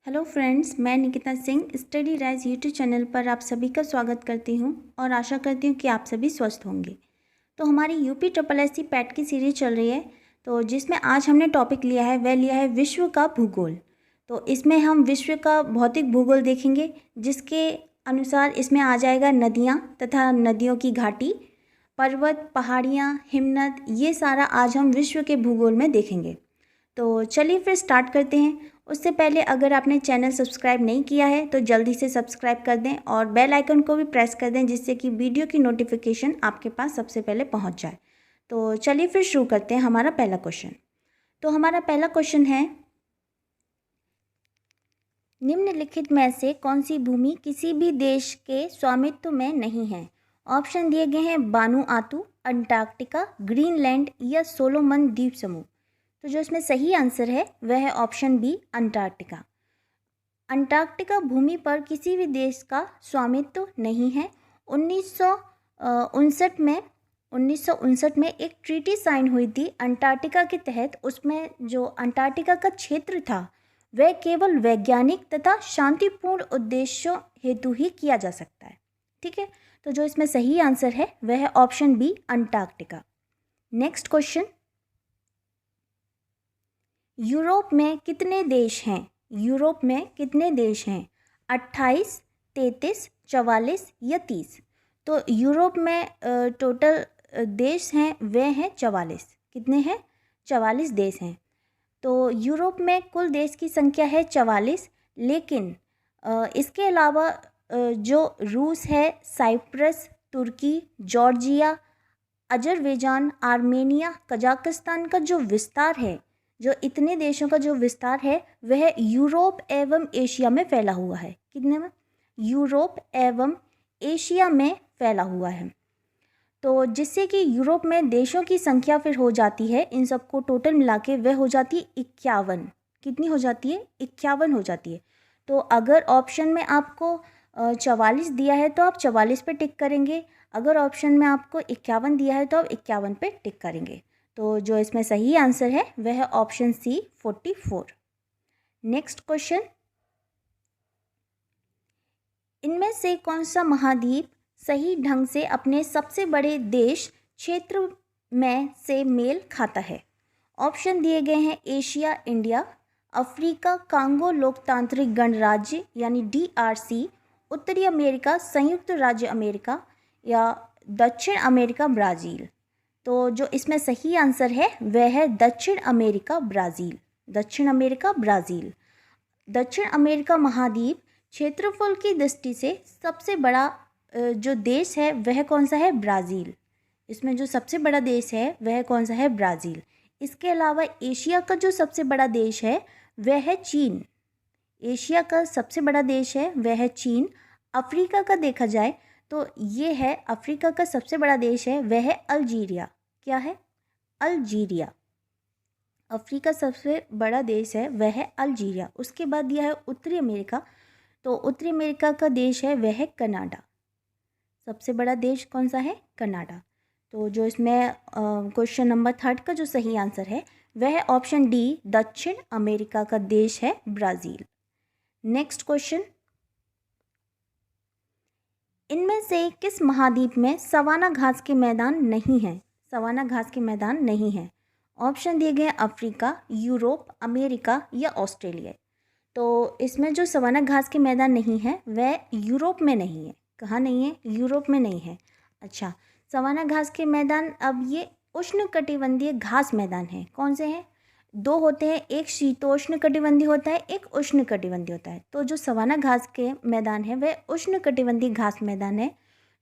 Hello friends, मैं Nikita Singh study rise YouTube channel पर आप सभी का स्वागत करती हूं और आशा करती हूं कि आप सभी स्वस्थ होंगे। तो हमारी UP triple S C PET की सीरीज चल रही है, तो जिसमें आज हमने टॉपिक लिया है वह लिया है विश्व का भूगोल। तो इसमें हम विश्व का भौतिक भूगोल देखेंगे, जिसके अनुसार इसमें आ जाएगा नदियाँ तथा नदियों की घाटी, पर्वत, पहाड़ियाँ, हिमनद, ये सारा आज हम विश्व के भूगोल में देखेंगे। तो चलिए फिर स्टार्ट करते हैं। उससे पहले अगर आपने चैनल सब्सक्राइब नहीं किया है तो जल्दी से सब्सक्राइब कर दें और बेल आइकन को भी प्रेस कर दें, जिससे कि वीडियो की नोटिफिकेशन आपके पास सबसे पहले पहुंच जाए। तो चलिए फिर शुरू करते हैं हमारा पहला क्वेश्चन। तो हमारा पहला क्वेश्चन है, निम्नलिखित में से कौन सी भूमि किसी भी देश के स्वामित्व में नहीं है? ऑप्शन दिए गए हैं बानुआतु, अंटार्कटिका, ग्रीनलैंड या सोलोमन द्वीप समूह। तो जो इसमें सही आंसर है वह है ऑप्शन बी, अंटार्कटिका। अंटार्कटिका भूमि पर किसी भी देश का स्वामित्व नहीं है। 1959 में एक ट्रीटी साइन हुई थी अंटार्कटिका के तहत। उसमें जो अंटार्कटिका का क्षेत्र था वह केवल वैज्ञानिक तथा शांतिपूर्ण उद्देश्यों हेतु ही किया जा सकता है। ठीक है, तो जो इसमें सही आंसर है वह है option B, Antarctica. Next question, Europe में कितने देश हैं? यूरोप में कितने देश हैं? 28, 33, 44 या 30? तो यूरोप में टोटल देश हैं वह हैं 44। कितने हैं? 44 देश हैं। तो यूरोप में कुल देश की संख्या है 44, लेकिन इसके अलावा जो रूस है, साइप्रस, तुर्की, जॉर्जिया, अजरबैजान, आर्मेनिया, कजाकिस्तान का जो विस्तार है, जो इतने देशों का जो विस्तार है वह यूरोप एवं एशिया में फैला हुआ है। कितने में? यूरोप एवं एशिया में फैला हुआ है। तो जिससे कि यूरोप में देशों की संख्या फिर हो जाती है, इन सबको टोटल मिला के वह हो जाती है 51। कितनी हो जाती है? 51 हो जाती है। तो अगर ऑप्शन में आपको 44 दिया है तो आप 44 पे टिक करेंगे, अगर ऑप्शन में आपको 51 दिया है तो आप 51 पे टिक करेंगे। तो जो इसमें सही आंसर है वह है ऑप्शन सी, 44। नेक्स्ट क्वेश्चन, इनमें से कौन सा महाद्वीप सही ढंग से अपने सबसे बड़े देश क्षेत्र में से मेल खाता है? ऑप्शन दिए गए हैं एशिया, इंडिया, अफ्रीका, कांगो लोकतांत्रिक गणराज्य यानी DRC, उत्तरी अमेरिका, संयुक्त राज्य अमेरिका या दक्षिण अमेरिका, ब्राज़ील। तो जो इसमें सही आंसर है वह है दक्षिण अमेरिका, ब्राज़ील। दक्षिण अमेरिका, ब्राज़ील। दक्षिण अमेरिका महाद्वीप क्षेत्रफल की दृष्टि से सबसे बड़ा जो देश है वह कौन सा है? ब्राज़ील। इसमें जो सबसे बड़ा देश है वह कौन सा है? ब्राज़ील। इसके अलावा एशिया का जो सबसे बड़ा देश है वह है चीन। एशिया का सबसे बड़ा देश है वह है चीन। अफ्रीका का देखा जाए तो ये है, अफ्रीका का सबसे बड़ा देश है वह है अल्जीरिया। क्या है? अल्जीरिया। अफ्रीका सबसे बड़ा देश है वह है अल्जीरिया। उसके बाद दिया है उत्तरी अमेरिका, तो उत्तरी अमेरिका का देश है वह है कनाडा। सबसे बड़ा देश कौन सा है? कनाडा। तो जो इसमें क्वेश्चन नंबर 3 का जो सही आंसर है वह है ऑप्शन डी, दक्षिण अमेरिका का देश है ब्राज़ील। नेक्स्ट क्वेश्चन, इनमें से किस महाद्वीप में सवाना घास के मैदान नहीं हैं? सवाना घास के मैदान नहीं हैं। ऑप्शन दिए गए अफ्रीका, यूरोप, अमेरिका या ऑस्ट्रेलिया। तो इसमें जो सवाना घास के मैदान नहीं है वह यूरोप में नहीं है। कहाँ नहीं है? यूरोप में नहीं है। अच्छा, सवाना घास के मैदान, अब ये उष्णकटिबंधीय घास मैदान है। कौन से हैं? 2 होते हैं, एक शीतोष्ण कटिबंधीय होता है, एक उष्ण कटिबंधीय होता है। तो जो सवाना घास के मैदान है वह उष्ण कटिबंधीय घास मैदान है,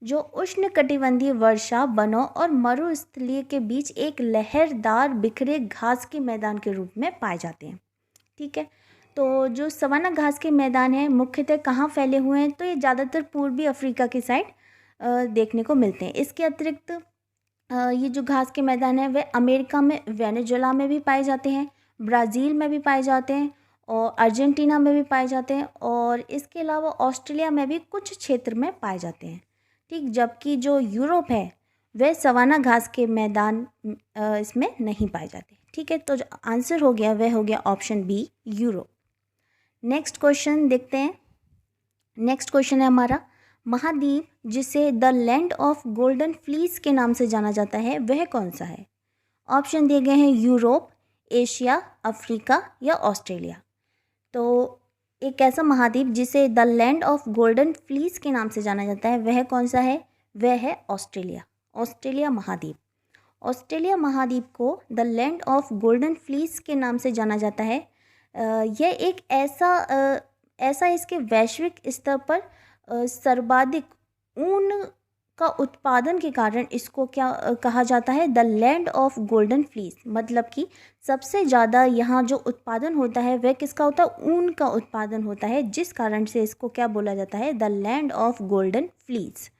जो उष्ण कटिबंधीय वर्षा, वनों और मरुस्थलीय के बीच एक लहरदार बिखरे घास के मैदान के रूप में पाए जाते हैं। ठीक है, तो जो सवाना घास के मैदान है मुख्यतः कहाँ फैले हुए हैं? तो ये ज़्यादातर पूर्वी अफ्रीका की साइड देखने को मिलते हैं। इसके अतिरिक्त ये जो घास के मैदान है वह अमेरिका में, वेनेजुएला में भी पाए जाते हैं, ब्राज़ील में भी पाए जाते हैं और अर्जेंटीना में भी पाए जाते हैं, और इसके अलावा ऑस्ट्रेलिया में भी कुछ क्षेत्र में पाए जाते हैं। ठीक, जबकि जो यूरोप है वह सवाना घास के मैदान इसमें नहीं पाए जाते। ठीक है, तो जो आंसर हो गया वह हो गया option B, Europe. Next question देखते हैं। नेक्स्ट क्वेश्चन है हमारा, महाद्वीप जिसे the land of golden fleece के नाम से जाना जाता है वह कौन सा है? ऑप्शन दिए गए हैं यूरोप, एशिया, अफ्रीका या ऑस्ट्रेलिया। तो एक ऐसा महाद्वीप जिसे the land of golden fleece के नाम से जाना जाता है वह कौन सा है? वह है ऑस्ट्रेलिया। ऑस्ट्रेलिया महाद्वीप। ऑस्ट्रेलिया महाद्वीप को the land of golden fleece के नाम से जाना जाता है। यह एक ऐसा इसके वैश्विक स्तर पर सर्वाधिक ऊन का उत्पादन के कारण इसको क्या कहा जाता है? The land of golden fleece. मतलब कि सबसे ज़्यादा यहाँ जो उत्पादन होता है वह किसका होता है? ऊन का उत्पादन होता है, जिस कारण से इसको क्या बोला जाता है? The land of golden fleece.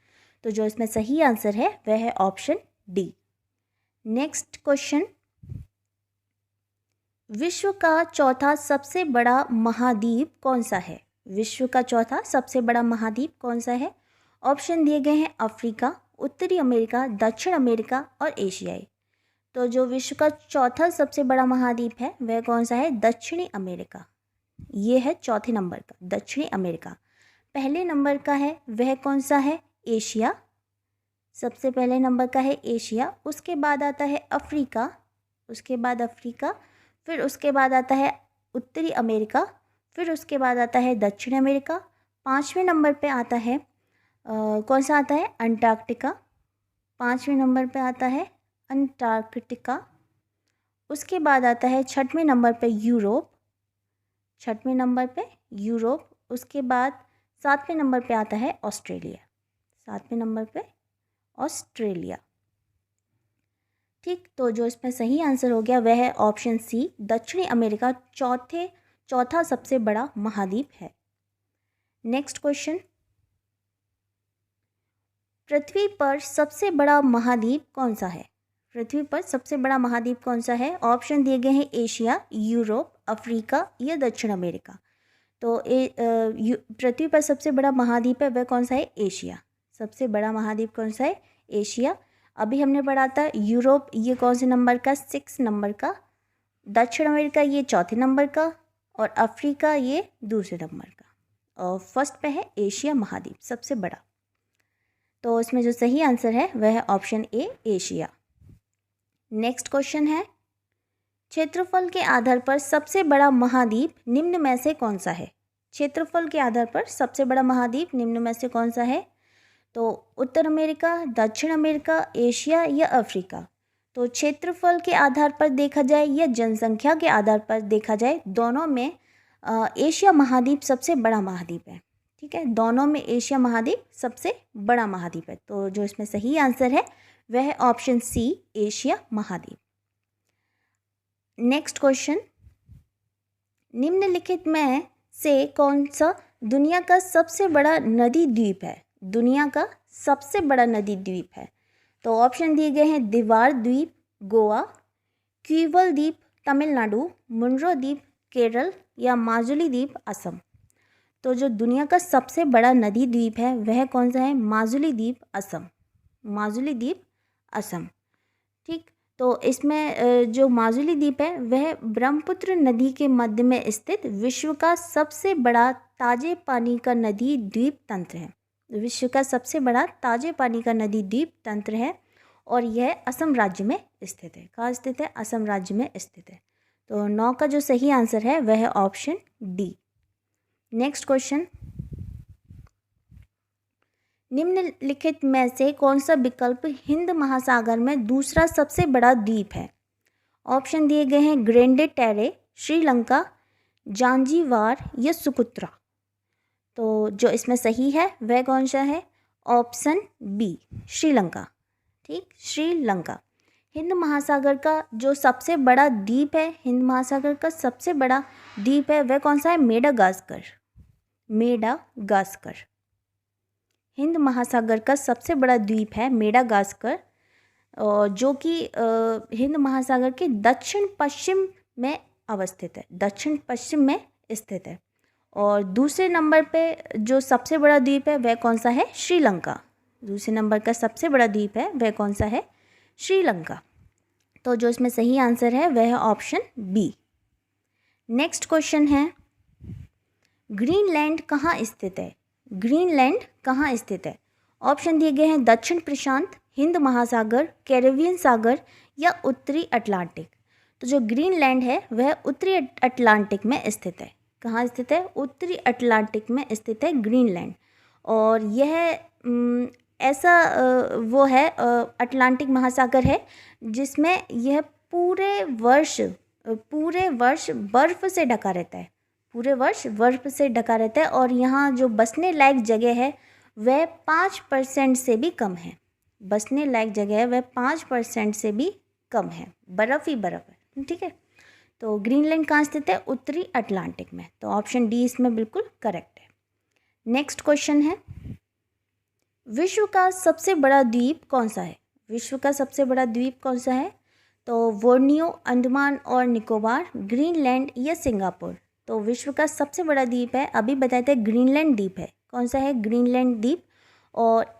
तो जो इसमें सही आंसर है वह है ऑप्शन डी। नेक्स्ट क्वेश्चन, विश्व का चौथा सबसे बड़ा महाद्वीप कौन सा है? विश्व का चौथा सबसे बड़ा महाद्वीप कौन सा है? ऑप्शन दिए गए हैं अफ्रीका, उत्तरी अमेरिका, दक्षिण अमेरिका और एशियाई। तो जो विश्व का चौथा सबसे बड़ा महाद्वीप है वह कौन सा है? दक्षिणी अमेरिका। ये है चौथे नंबर का, दक्षिणी अमेरिका। पहले नंबर का है वह कौन सा है? एशिया। सबसे पहले नंबर का है एशिया, उसके बाद आता है अफ्रीका, उसके बाद अफ्रीका, फिर उसके बाद आता है उत्तरी अमेरिका, फिर उसके बाद आता है दक्षिण अमेरिका। पाँचवें नंबर पे आता है कौन सा आता है? अंटार्कटिका। पाँचवें नंबर पे आता है अंटार्कटिका। उसके बाद आता है छठवें नंबर पे यूरोप, छठवें नंबर पे यूरोप। उसके बाद सातवें नंबर पे आता है ऑस्ट्रेलिया, सातवें नंबर पे ऑस्ट्रेलिया। ठीक, तो जो इसमें सही आंसर हो गया वह है ऑप्शन सी, दक्षिणी अमेरिका चौथा सबसे बड़ा महाद्वीप है। नेक्स्ट क्वेश्चन, पृथ्वी पर सबसे बड़ा महाद्वीप कौन सा है? पृथ्वी पर सबसे बड़ा महाद्वीप कौन सा है? ऑप्शन दिए गए हैं एशिया, यूरोप, अफ्रीका या दक्षिण अमेरिका। तो पृथ्वी पर सबसे बड़ा महाद्वीप है वह कौन सा है? एशिया। सबसे बड़ा महाद्वीप कौन सा है? एशिया। अभी हमने पढ़ा था यूरोप ये कौन से नंबर का? 6 नंबर का। दक्षिण अमेरिका ये चौथे नंबर का, और अफ्रीका ये दूसरे नंबर का, और फर्स्ट पे है एशिया महाद्वीप सबसे बड़ा। तो इसमें जो सही आंसर है वह है option A, Asia. Next question है, क्षेत्रफल के आधार पर सबसे बड़ा महाद्वीप निम्न में से कौन सा है? क्षेत्रफल के आधार पर सबसे बड़ा महाद्वीप निम्न में से कौन सा है? तो उत्तर अमेरिका, दक्षिण अमेरिका, एशिया या अफ्रीका। तो क्षेत्रफल के आधार पर देखा जाए या जनसंख्या के आधार पर देखा जाए, दोनों में एशिया महाद्वीप सबसे बड़ा महाद्वीप है। ठीक है, दोनों में एशिया महाद्वीप सबसे बड़ा महाद्वीप है। तो जो इसमें सही आंसर है वह है ऑप्शन सी, एशिया महाद्वीप। नेक्स्ट क्वेश्चन, निम्नलिखित में से कौन सा दुनिया का सबसे बड़ा नदी द्वीप है? दुनिया का सबसे बड़ा नदी द्वीप है। तो ऑप्शन दिए गए हैं दीवार द्वीप गोवा, क्यूवल द्वीप तमिलनाडु, मुंड्रो द्वीप केरल या माजुली द्वीप असम। तो जो दुनिया का सबसे बड़ा नदी द्वीप है वह कौन सा है? माजुली द्वीप असम, माजुली द्वीप असम। ठीक, तो इसमें जो माजुली द्वीप है वह ब्रह्मपुत्र नदी के मध्य में स्थित विश्व का सबसे बड़ा ताजे पानी का नदी द्वीप तंत्र है। विश्व का सबसे बड़ा ताजे पानी का नदी द्वीप तंत्र है, और यह असम राज्य में स्थित है। कहाँ स्थित है? असम राज्य में स्थित है। तो 9 का जो सही आंसर है वह है ऑप्शन डी। नेक्स्ट क्वेश्चन, निम्नलिखित में से कौन सा विकल्प हिंद महासागर में दूसरा सबसे बड़ा द्वीप है? ऑप्शन दिए गए हैं ग्रेंडे टेरे, श्रीलंका, जांजीबार या सुकुत्रा। तो जो इसमें सही है वह कौन सा है? Option B, Sri Lanka. ठीक, श्रीलंका। हिंद महासागर का जो सबसे बड़ा द्वीप है, हिंद महासागर का सबसे बड़ा द्वीप है वह कौन सा है? Madagascar, Madagascar. हिंद महासागर का सबसे बड़ा द्वीप है मेडागास्कर, जो कि हिंद महासागर के दक्षिण पश्चिम में अवस्थित है, दक्षिण पश्चिम में स्थित है। और दूसरे नंबर पे जो सबसे बड़ा द्वीप है वह कौन सा है? श्रीलंका। दूसरे नंबर का सबसे बड़ा द्वीप है वह कौन सा है? श्रीलंका। तो जो इसमें सही आंसर है वह है ऑप्शन बी। नेक्स्ट क्वेश्चन है, ग्रीनलैंड कहाँ स्थित है? ग्रीनलैंड कहाँ स्थित है? ऑप्शन दिए गए हैं दक्षिण प्रशांत, हिंद महासागर, कैरेबियन सागर या उत्तरी अटलांटिक। तो जो ग्रीनलैंड है वह उत्तरी अटलांटिक में स्थित है। कहाँ स्थित है? उत्तरी अटलांटिक में स्थित है ग्रीनलैंड। और यह ऐसा वो है अटलांटिक महासागर है जिसमें यह पूरे वर्ष बर्फ़ से ढका रहता है। पूरे वर्ष बर्फ़ से ढका रहता है और यहाँ जो बसने लायक जगह है वह 5% से भी कम है। बसने लायक जगह है वह 5% से भी कम है। बर्फ़ ही बर्फ़ है। ठीक है, तो ग्रीनलैंड कहाँ स्थित है? उत्तरी अटलांटिक में। तो ऑप्शन डी इसमें बिल्कुल करेक्ट है। नेक्स्ट क्वेश्चन है, विश्व का सबसे बड़ा द्वीप कौन सा है? विश्व का सबसे बड़ा द्वीप कौन सा है? तो बोर्नियो, अंडमान और निकोबार, ग्रीनलैंड या सिंगापुर। तो विश्व का सबसे बड़ा द्वीप है, अभी बताए थे ग्रीनलैंड द्वीप है। कौन सा है? ग्रीनलैंड द्वीप। और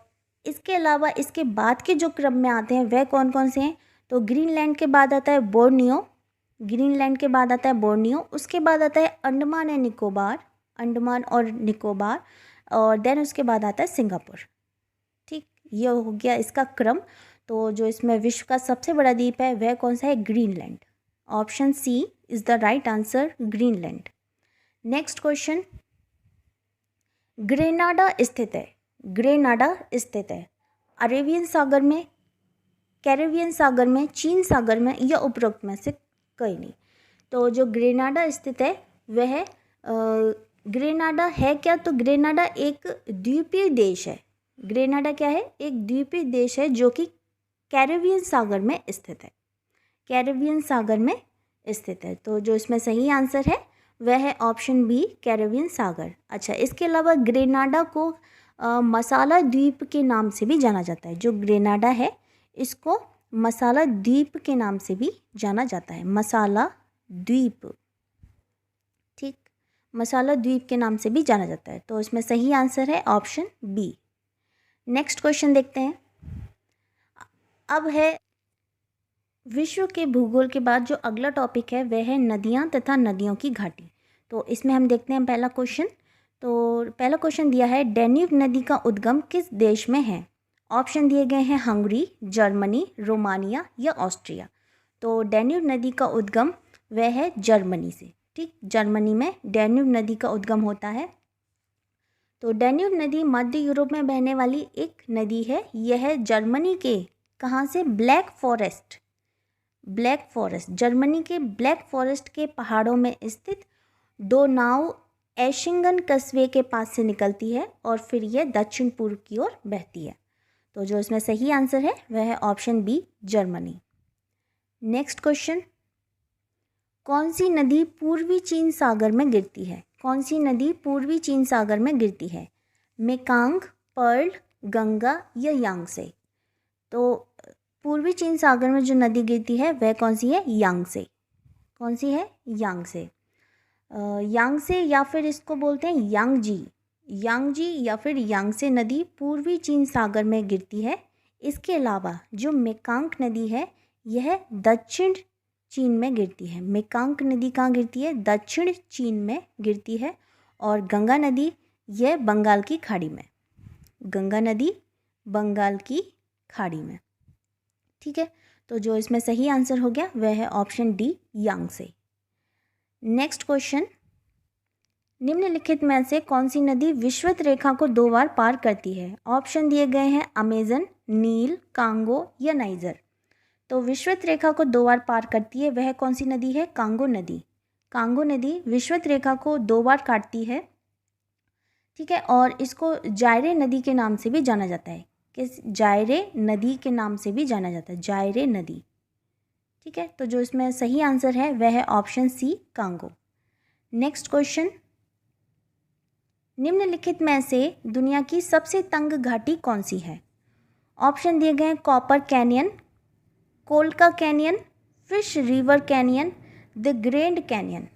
इसके अलावा इसके बाद के जो क्रम में आते हैं वह कौन कौन से हैं? तो ग्रीनलैंड के बाद आता है बोर्नियो, ग्रीनलैंड के बाद आता है बोर्नियो, उसके बाद आता है अंडमान एंड निकोबार, अंडमान और निकोबार, और देन उसके बाद आता है सिंगापुर। ठीक, ये हो गया इसका क्रम। तो जो इसमें विश्व का सबसे बड़ा द्वीप है वह कौन सा है? Greenland. Option C is the right answer, Greenland. Next question, Grenada स्थित है, ग्रेनाडा स्थित है अरेबियन सागर में, कैरेबियन सागर में, चीन सागर में या उपरोक्त में से कोई नहीं। तो जो ग्रेनाडा स्थित है वह ग्रेनाडा है क्या? तो ग्रेनाडा एक द्वीपीय देश है। ग्रेनाडा क्या है? एक द्वीपीय देश है जो कि कैरेबियन सागर में स्थित है। कैरेबियन सागर में स्थित है। तो जो इसमें सही आंसर है वह है ऑप्शन बी, कैरेबियन सागर। अच्छा, इसके अलावा ग्रेनाडा को मसाला द्वीप के नाम से भी जाना जाता है। जो ग्रेनाडा है इसको मसाला द्वीप के नाम से भी जाना जाता है। मसाला द्वीप, ठीक, मसाला द्वीप के नाम से भी जाना जाता है। तो इसमें सही आंसर है ऑप्शन बी। नेक्स्ट क्वेश्चन देखते हैं। अब है विश्व के भूगोल के बाद जो अगला टॉपिक है वह है नदियाँ तथा नदियों की घाटी। तो इसमें हम देखते हैं पहला क्वेश्चन। तो पहला क्वेश्चन दिया है, डैन्यूब नदी का उद्गम किस देश में है? ऑप्शन दिए गए हैं हंगरी, जर्मनी, रोमानिया या ऑस्ट्रिया। तो डैन्यूब नदी का उद्गम वह है जर्मनी से। ठीक, जर्मनी में डैन्यूब नदी का उद्गम होता है। तो डैन्यूब नदी मध्य यूरोप में बहने वाली एक नदी है। यह जर्मनी के कहाँ से? Black forest, black forest, Germany के ब्लैक फॉरेस्ट के पहाड़ों में स्थित डोनाउ एशिंगन कस्बे के पास से निकलती है और फिर यह दक्षिण पूर्व की ओर बहती है। तो जो इसमें सही आंसर है वह है option B, Germany. Next question, कौन सी नदी पूर्वी चीन सागर में गिरती है? कौन सी नदी पूर्वी चीन सागर में गिरती है? मेकांग, पर्ल, गंगा या यांगसे। तो पूर्वी चीन सागर में जो नदी गिरती है वह कौन सी है? यांगसे। कौन सी है? यांगसे। यांगसे या फिर इसको बोलते हैं यांगजी, यांगजी या फिर यांगसे नदी पूर्वी चीन सागर में गिरती है। इसके अलावा जो मेकांग नदी है यह दक्षिण चीन में गिरती है। मेकांग नदी कहाँ गिरती है? दक्षिण चीन में गिरती है। और गंगा नदी यह बंगाल की खाड़ी में, गंगा नदी बंगाल की खाड़ी में। ठीक है, तो जो इसमें सही आंसर हो गया वह है ऑप्शन डी, यांगसे। नेक्स्ट क्वेश्चन, निम्नलिखित में से कौन सी नदी विषुवत रेखा को 2 बार पार करती है? ऑप्शन दिए गए हैं अमेजन, नील, कांगो या नाइजर। तो विषुवत रेखा को 2 बार पार करती है वह कौन सी नदी है? कांगो नदी। कांगो नदी विषुवत रेखा को 2 बार काटती है। ठीक है, और इसको जायरे नदी के नाम से भी जाना जाता है। किस? जायरे नदी के नाम से भी जाना जाता है, जायरे नदी। ठीक है, तो जो इसमें सही आंसर है वह है option C, Congo. Next question, निम्नलिखित में से दुनिया की सबसे तंग घाटी कौन सी है? ऑप्शन दिए गए हैं Copper Canyon, Colca Canyon, Fish River Canyon, the Grand Canyon.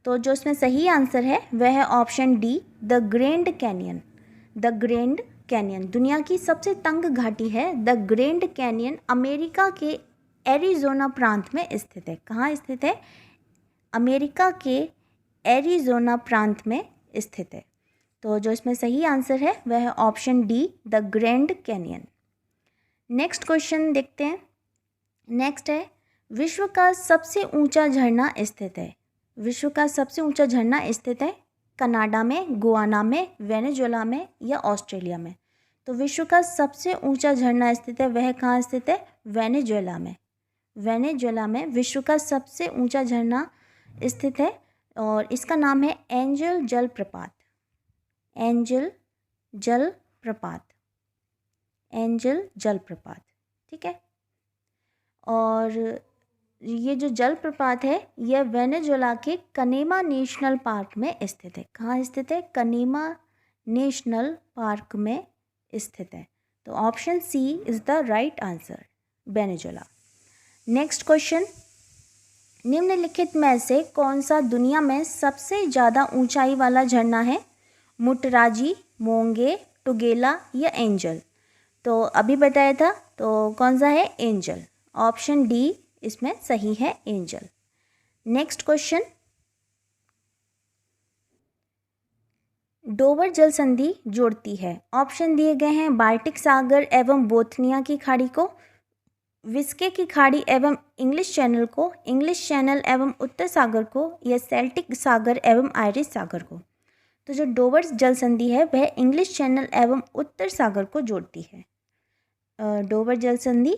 तो जो इसमें सही आंसर है वह है option D, the Grand Canyon. The Grand Canyon दुनिया की सबसे तंग घाटी है। द ग्रैंड कैनियन अमेरिका के एरिजोना प्रांत में स्थित है। कहाँ स्थित है? अमेरिका के एरिजोना प्रांत में स्थित है। तो जो इसमें सही आंसर है वह है option D, the Grand canyon. Next question देखते हैं। नेक्स्ट है, विश्व का सबसे ऊंचा झरना स्थित है। विश्व का सबसे ऊंचा झरना स्थित है कनाडा में, गुआना में, वेनेजुएला में या ऑस्ट्रेलिया में। तो विश्व का सबसे ऊंचा झरना स्थित है, वह कहाँ स्थित है? वेनेजुएला में। वेनेजुएला में विश्व का सबसे ऊंचा झरना स्थित है और इसका नाम है एंजल जलप्रपात। एंजल जलप्रपात, एंजल जलप्रपात, ठीक है। और ये जो जलप्रपात है यह वेनेजुएला के कनेमा नेशनल पार्क में स्थित है। कहाँ स्थित है? कनेमा नेशनल पार्क में स्थित है। तो option C is the right answer, Venezuela. Next question, निम्नलिखित में से कौन सा दुनिया में सबसे ज़्यादा ऊंचाई वाला झरना है? मुटराजी, मोंगे, टुगेला या एंजल? तो अभी बताया था, तो कौन सा है? एंजल। ऑप्शन डी इसमें सही है, एंजल। नेक्स्ट क्वेश्चन, डोबर जल संधि जोड़ती है। ऑप्शन दिए गए हैं बाल्टिक सागर एवं बोथनिया की खाड़ी को, विस्के की खाड़ी एवं इंग्लिश चैनल को, इंग्लिश चैनल एवं उत्तर सागर को या सेल्टिक सागर एवं आयरिश सागर को। तो जो डोबर जल संधि है वह इंग्लिश चैनल एवं उत्तर सागर को जोड़ती है। डोबर जल संधि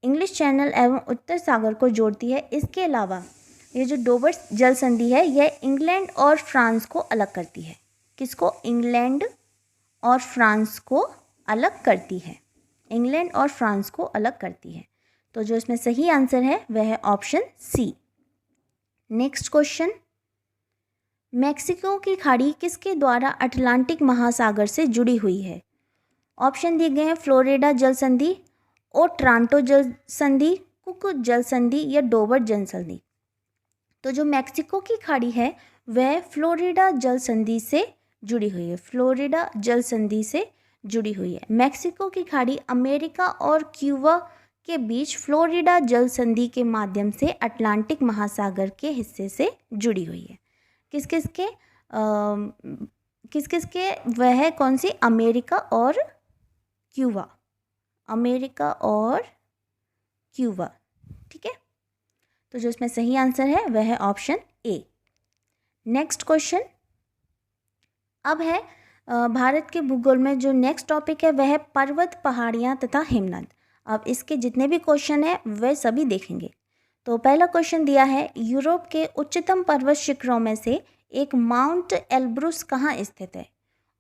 इंग्लिश चैनल एवं उत्तर सागर को जोड़ती है। इसके अलावा ये जो डोबर जल संधि है यह इंग्लैंड और फ्रांस को अलग करती है। किसको? इंग्लैंड और फ्रांस को अलग करती है। इंग्लैंड और फ्रांस को अलग करती है। तो जो इसमें सही आंसर है वह है option C. Next question, Mexico की खाड़ी किसके द्वारा अटलांटिक महासागर से जुड़ी हुई है? ऑप्शन दिए गए हैं फ्लोरिडा जल संधि, ओट्रांटो जल संधि, कुक जल संधि या डोबर जल संधि। तो जो मैक्सिको की खाड़ी है वह फ्लोरिडा जल संधि से जुड़ी हुई है। फ्लोरिडा जल संधि से जुड़ी हुई है। मैक्सिको की खाड़ी अमेरिका और क्यूबा के बीच फ्लोरिडा जल संधि के माध्यम से अटलांटिक महासागर के हिस्से से जुड़ी हुई है। किस किस के? वह है कौन सी? अमेरिका और क्यूबा। अमेरिका और क्यूबा, ठीक है। तो जो इसमें सही आंसर है वह है ऑप्शन ए। नेक्स्ट क्वेश्चन अब है भारत के भूगोल में जो नेक्स्ट टॉपिक है वह है पर्वत, पहाड़ियाँ तथा हिमनद। अब इसके जितने भी क्वेश्चन हैं वह सभी देखेंगे। तो पहला क्वेश्चन दिया है, यूरोप के उच्चतम पर्वत शिखरों में से एक माउंट एल्ब्रुस कहाँ स्थित है?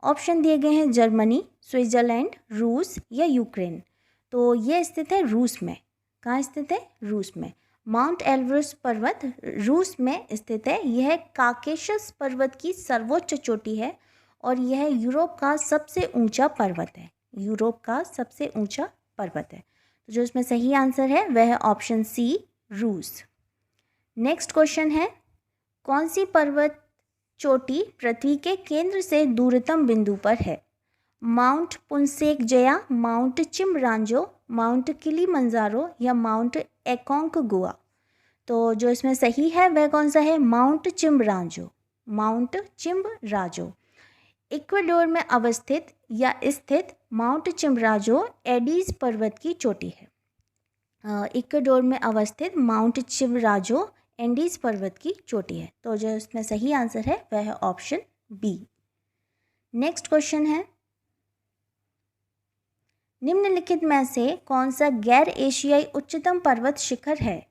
ऑप्शन दिए गए हैं जर्मनी, स्विट्जरलैंड, रूस या यूक्रेन। तो ये स्थित है रूस में। कहाँ स्थित है? रूस में। माउंट एल्ब्रुस पर्वत रूस में स्थित है। यह काकेशस पर्वत की सर्वोच्च चोटी है और यह यूरोप का सबसे ऊंचा पर्वत है। यूरोप का सबसे ऊंचा पर्वत है। तो जो इसमें सही आंसर है वह है ऑप्शन सी, रूस। नेक्स्ट क्वेश्चन है, कौन सी पर्वत चोटी पृथ्वी के केंद्र से दूरतम बिंदु पर है? माउंट पुंसेकजया, माउंट चिमरांजो, माउंट किलीमंजारो या माउंट एकोंकगुआ। तो जो इसमें सही है वह कौन सा है? माउंट चिमरांजो। माउंट चिमरांजो इक्वाडोर में अवस्थित या स्थित माउंट चिमरांजो एडीज पर्वत की चोटी है। इक्वाडोर में अवस्थित माउंट चिमरांजो एंडीज पर्वत की चोटी है। तो जो इसमें सही आंसर है वह है ऑप्शन बी। नेक्स्ट क्वेश्चन है, निम्नलिखित में से कौन सा गैर एशियाई उच्चतम पर्वत शिखर है?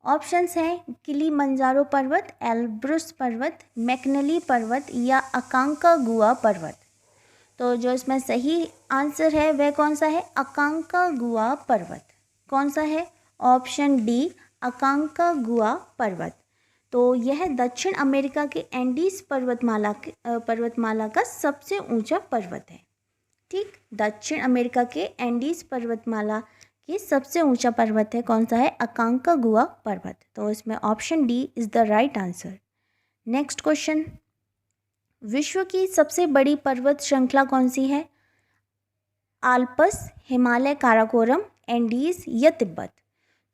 ऑप्शंस हैं किलीमंजारो पर्वत, एल्ब्रुस पर्वत, मैकनली पर्वत या अकांकागुआ पर्वत। तो जो इसमें सही आंसर है वह कौन सा है? अकांकागुआ पर्वत। कौन सा है? ऑप्शन डी, अकांकागुआ पर्वत। तो यह दक्षिण अमेरिका के एंडीज पर्वतमाला का सबसे ऊंचा पर्वत है। ठीक, दक्षिण अमेरिका के एंडीज पर्वतमाला की सबसे ऊंचा पर्वत है। कौन सा है? अकांकागुआ पर्वत। तो इसमें option D is the right answer. Next question, विश्व की सबसे बड़ी पर्वत श्रृंखला कौन सी है? आल्पस, हिमालय, काराकोरम, एंडीज या तिब्बत।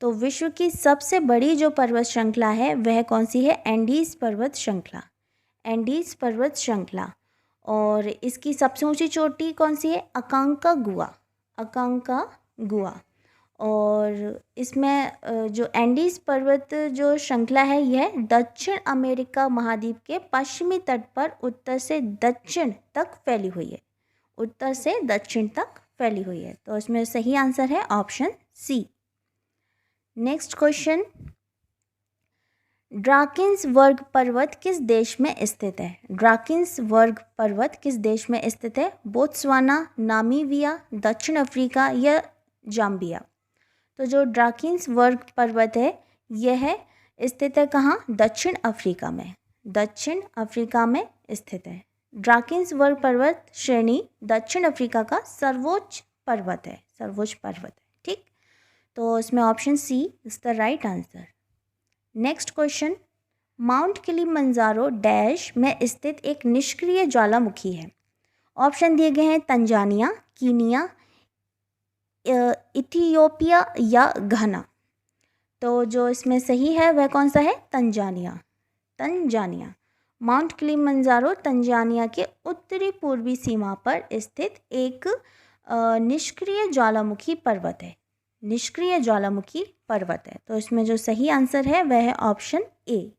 तो विश्व की सबसे बड़ी जो पर्वत श्रृंखला है वह कौन सी है? एंडीज पर्वत श्रृंखला। एंडीज पर्वत श्रृंखला। और इसकी सबसे ऊंची चोटी कौन सी है? अकांकागुआ। और इसमें जो एंडीज पर्वत जो श्रृंखला है यह दक्षिण अमेरिका महाद्वीप के पश्चिमी तट पर उत्तर से दक्षिण तक फैली हुई है। उत्तर से दक्षिण तक फैली हुई है। तो इसमें सही आंसर है ऑप्शन सी। नेक्स्ट क्वेश्चन, ड्राकिंसबर्ग पर्वत किस देश में स्थित है? ड्राकिंसबर्ग पर्वत किस देश में स्थित है? बोत्सवाना, नामीबिया, दक्षिण अफ्रीका या जाम्बिया। तो जो ड्राकिंसबर्ग पर्वत है यह स्थित है कहाँ? दक्षिण अफ्रीका में। दक्षिण अफ्रीका में स्थित है। ड्राकिंसबर्ग पर्वत श्रेणी दक्षिण अफ्रीका का सर्वोच्च पर्वत है। सर्वोच्च पर्वत है। ठीक, तो इसमें option C is the right answer. Next question, Mount Kilimanjaro dash में स्थित एक निष्क्रिय ज्वालामुखी है। ऑप्शन दिए गए हैं तंजानिया, कीनिया, इथियोपिया या घाना। तो जो इसमें सही है वह कौन सा है? Tanzania. Tanzania. Mount Kilimanjaro Tanzania के उत्तरी पूर्वी सीमा पर स्थित एक निष्क्रिय ज्वालामुखी पर्वत है। निष्क्रिय ज्वालामुखी पर्वत है। तो इसमें जो सही आंसर है वह है ऑप्शन ए।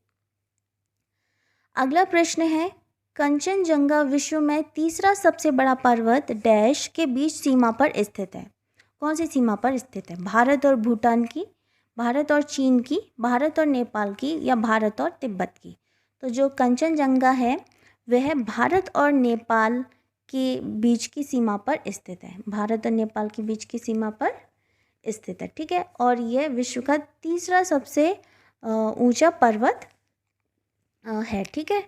अगला प्रश्न है, कंचनजंगा विश्व में तीसरा सबसे बड़ा पर्वत डैश के बीच सीमा पर स्थित है। कौन सी सीमा पर स्थित है? भारत और भूटान की, भारत और चीन की, भारत और नेपाल की या भारत और तिब्बत की। तो जो कंचनजंगा है वह भारत और नेपाल के बीच की सीमा पर स्थित है। भारत और नेपाल के बीच की सीमा पर स्थित है। ठीक है, और यह विश्व का तीसरा सबसे ऊंचा पर्वत है। ठीक है,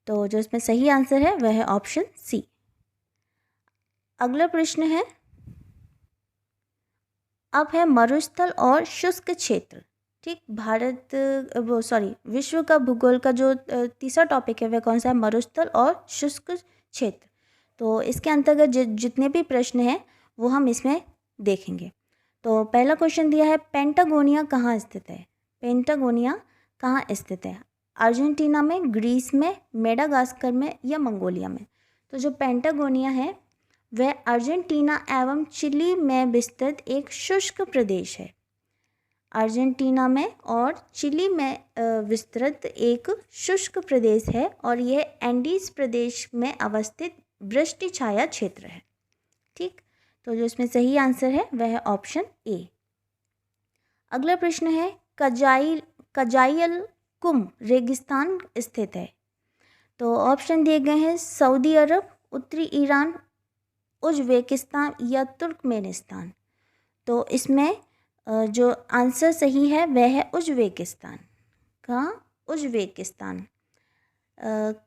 तो जो इसमें सही आंसर है वह है ऑप्शन सी। अगला प्रश्न है, अब है मरुस्थल और शुष्क क्षेत्र। ठीक, विश्व का भूगोल का जो तीसरा टॉपिक है वह कौन सा है? मरुस्थल और शुष्क क्षेत्र। तो इसके अंतर्गत जितने भी प्रश्न हैं वो हम इसमें देखेंगे। तो पहला क्वेश्चन दिया है, पेंटागोनिया कहाँ स्थित है? पेंटागोनिया कहाँ स्थित है? अर्जेंटीना में, ग्रीस में, मेडागास्कर में या मंगोलिया में। तो जो पेंटागोनिया है वह अर्जेंटीना एवं चिली में विस्तृत एक शुष्क प्रदेश है। अर्जेंटीना में और चिली में विस्तृत एक शुष्क प्रदेश है और यह एंडीज प्रदेश में अवस्थित वृष्टि छाया क्षेत्र है। ठीक, तो जो इसमें सही आंसर है वह है ऑप्शन ए। अगला प्रश्न है, कजायलकुम रेगिस्तान स्थित है। तो ऑप्शन दिए गए हैं सऊदी अरब, उत्तरी ईरान, उज़्बेकिस्तान या तुर्कमेनिस्तान। तो इसमें जो आंसर सही है वह है उज़्बेकिस्तान। कहाँ? उज़्बेकिस्तान।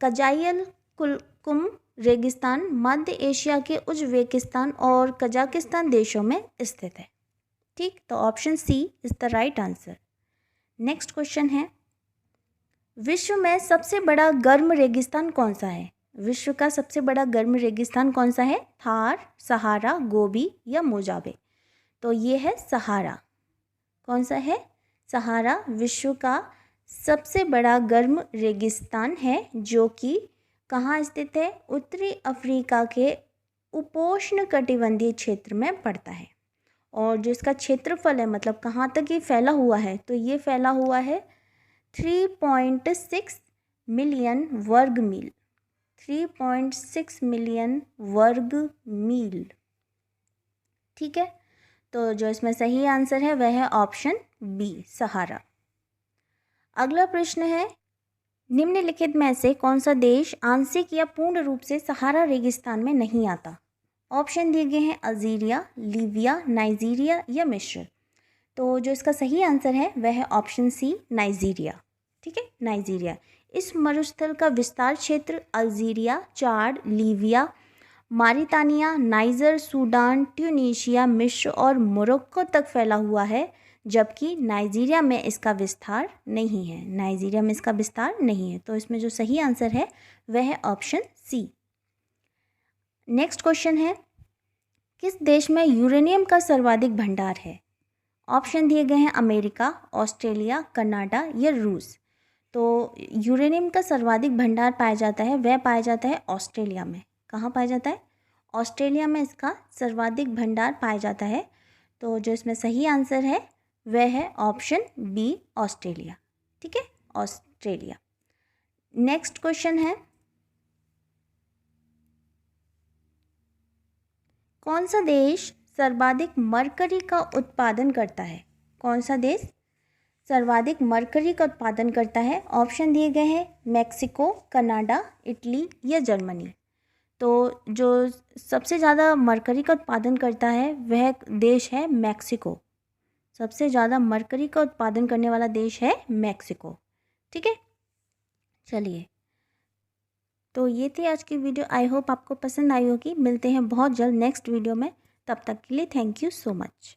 कजायलकुम रेगिस्तान मध्य एशिया के उज़्बेकिस्तान और कजाकिस्तान देशों में स्थित है। ठीक, तो option C is the right answer. Next question है, विश्व में सबसे बड़ा गर्म रेगिस्तान कौन सा है? विश्व का सबसे बड़ा गर्म रेगिस्तान कौन सा है? थार, सहारा, गोबी या मोजावे। तो ये है सहारा। कौन सा है? सहारा विश्व का सबसे बड़ा गर्म रेगिस्तान है जो कि कहाँ स्थित है? उत्तरी अफ्रीका के उपोष्ण कटिबंधीय क्षेत्र में पड़ता है। और जो इसका क्षेत्रफल है, मतलब कहाँ तक ये फैला हुआ है, तो ये फैला हुआ है 3.6 मिलियन वर्ग मील। 3.6 मिलियन वर्ग मील। ठीक है, तो जो इसमें सही आंसर है वह है ऑप्शन बी, सहारा। अगला प्रश्न है, निम्नलिखित में से कौन सा देश आंशिक या पूर्ण रूप से सहारा रेगिस्तान में नहीं आता? ऑप्शन दिए गए हैं अल्जीरिया, लीबिया, नाइजीरिया या मिस्र। तो जो इसका सही आंसर है वह है ऑप्शन सी, नाइजीरिया। ठीक है, नाइजीरिया। इस मरुस्थल का विस्तार क्षेत्र अल्जीरिया, चाड, लीबिया, मारितानिया, नाइजर, सूडान, ट्यूनीशिया, मिस्र और मोरक्को तक फैला हुआ है, जबकि नाइजीरिया में इसका विस्तार नहीं है। नाइजीरिया में इसका विस्तार नहीं है। तो इसमें जो सही आंसर है वह है ऑप्शन सी। नेक्स्ट क्वेश्चन है, किस देश में यूरेनियम का सर्वाधिक भंडार है? ऑप्शन दिए गए हैं अमेरिका, ऑस्ट्रेलिया, कनाडा या रूस। तो यूरेनियम का सर्वाधिक भंडार पाया जाता है, वह पाया जाता है ऑस्ट्रेलिया में। कहाँ पाया जाता है? ऑस्ट्रेलिया में इसका सर्वाधिक भंडार पाया जाता है। तो जो इसमें सही आंसर है वह है ऑप्शन बी, ऑस्ट्रेलिया। ठीक है, ऑस्ट्रेलिया। नेक्स्ट क्वेश्चन है, कौन सा देश सर्वाधिक मरकरी का उत्पादन करता है? कौन सा देश सर्वाधिक मरकरी का उत्पादन करता है? ऑप्शन दिए गए हैं मैक्सिको, कनाडा, इटली या जर्मनी। तो जो सबसे ज़्यादा मरकरी का उत्पादन करता है वह देश है मैक्सिको। सबसे ज़्यादा मरकरी का उत्पादन करने वाला देश है मैक्सिको। ठीक है, चलिए, तो ये थी आज की वीडियो। आई होप आपको पसंद आई होगी। मिलते हैं बहुत जल्द नेक्स्ट वीडियो में। तब तक के लिए थैंक यू सो मच।